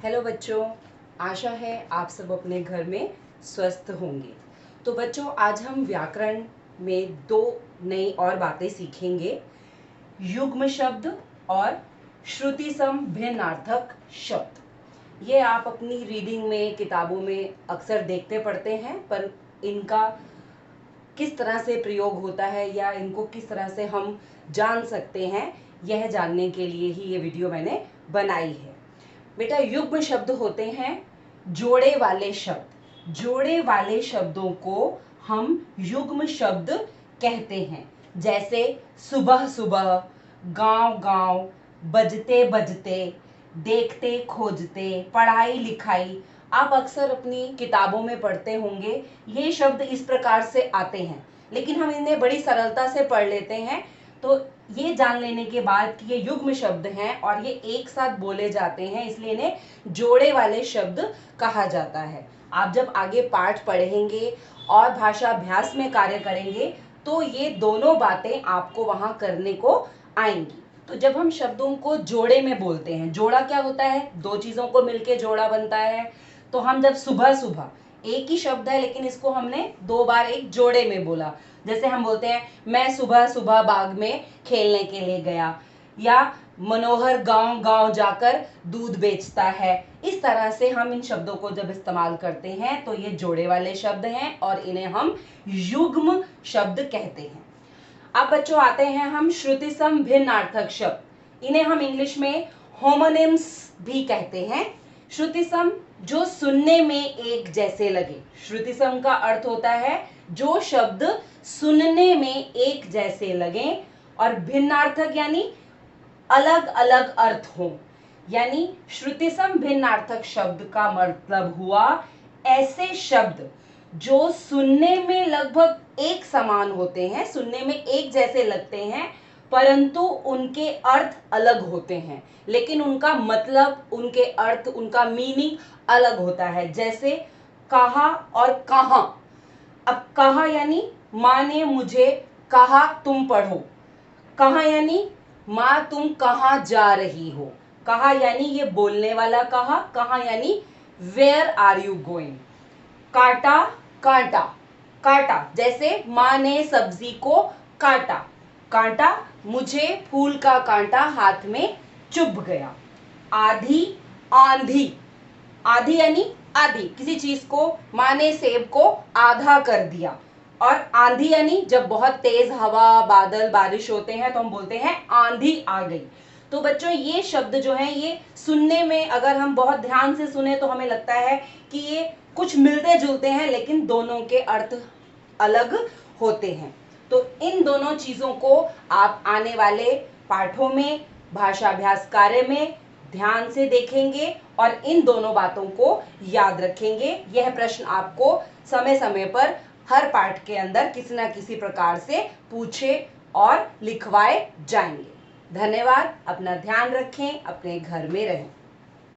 Hello बच्चों, आशा है आप सब अपने घर में स्वस्थ होंगे। तो बच्चों, आज हम व्याकरण में दो नई और बातें सीखेंगे, युग्म शब्द और श्रुति सम भिन्नार्थक शब्द। ये आप अपनी रीडिंग में, किताबों में अक्सर देखते पढ़ते हैं, पर इनका किस तरह से प्रयोग होता है या इनको किस तरह से हम जान सकते हैं, यह जानने के लिए ही ये वीडियो मैंने बनाई है। बेटा, युग्म शब्द होते हैं जोड़े वाले शब्द। जोड़े वाले शब्दों को हम युग्म शब्द कहते हैं। जैसे सुबह सुबह, गांव गांव, बजते बजते, देखते खोजते, पढ़ाई लिखाई। आप अक्सर अपनी किताबों में पढ़ते होंगे, ये शब्द इस प्रकार से आते हैं, लेकिन हम इन्हें बड़ी सरलता से पढ़ लेते हैं। तो ये जान लेने के बाद कि ये युग्म शब्द हैं और ये एक साथ बोले जाते हैं, इसलिए इन्हें जोड़े वाले शब्द कहा जाता है। आप जब आगे पाठ पढ़ेंगे और भाषा अभ्यास में कार्य करेंगे तो ये दोनों बातें आपको वहां करने को आएंगी। तो जब हम शब्दों को जोड़े में बोलते हैं, जोड़ा क्या होता है? दो चीजों को मिलके जोड़ा बनता है। तो हम जब सुबह सुबह, एक ही शब्द है लेकिन इसको हमने दो बार एक जोड़े में बोला। जैसे हम बोलते हैं, मैं सुबह सुबह बाग में खेलने के लिए गया, या मनोहर गांव गांव जाकर दूध बेचता है। इस तरह से हम इन शब्दों को जब इस्तेमाल करते हैं तो ये जोड़े वाले शब्द हैं और इन्हें हम युग्म शब्द कहते हैं। अब बच्चों, आते हैं हम श्रुति सम भिन्नार्थक शब्द। इन्हें हम इंग्लिश में होमोनिम्स भी कहते हैं। श्रुति सम, जो सुनने में एक जैसे लगे। श्रुति सम का अर्थ होता है जो शब्द सुनने में एक जैसे लगे, और भिन्नार्थक यानी अलग अलग अर्थ हो। यानी श्रुति सम भिन्नार्थक शब्द का मतलब हुआ ऐसे शब्द जो सुनने में लगभग एक समान होते हैं, सुनने में एक जैसे लगते हैं, परंतु उनके अर्थ अलग होते हैं, लेकिन उनका मतलब, उनके अर्थ, उनका मीनिंग अलग होता है। जैसे कहा और कहां। अब कहा यानी माँ ने मुझे कहा तुम पढ़ो। कहां यानी माँ तुम कहां जा रही हो। कहा यानी ये बोलने वाला कहा। कहां यानी वेयर आर यू गोइंग। काटा, कांटा। काटा, जैसे माँ ने सब्जी को काटा। कांटा, मुझे फूल का कांटा हाथ में चुभ गया। आधी, आंधी। आधी यानी आधी, किसी चीज को, माँ ने सेब को आधा कर दिया। और आंधी यानी जब बहुत तेज हवा, बादल, बारिश होते हैं तो हम बोलते हैं आंधी आ गई। तो बच्चों, ये शब्द जो हैं, ये सुनने में अगर हम बहुत ध्यान से सुने तो हमें लगता है कि ये कुछ मिलते जुलते हैं, लेकिन दोनों के अर्थ अलग होते हैं। तो इन दोनों चीजों को आप आने वाले पाठों में, भाषा अभ्यास कार्य में ध्यान से देखेंगे और इन दोनों बातों को याद रखेंगे। यह प्रश्न आपको समय समय पर हर पाठ के अंदर किसी न किसी प्रकार से पूछे और लिखवाए जाएंगे। धन्यवाद। अपना ध्यान रखें, अपने घर में रहें।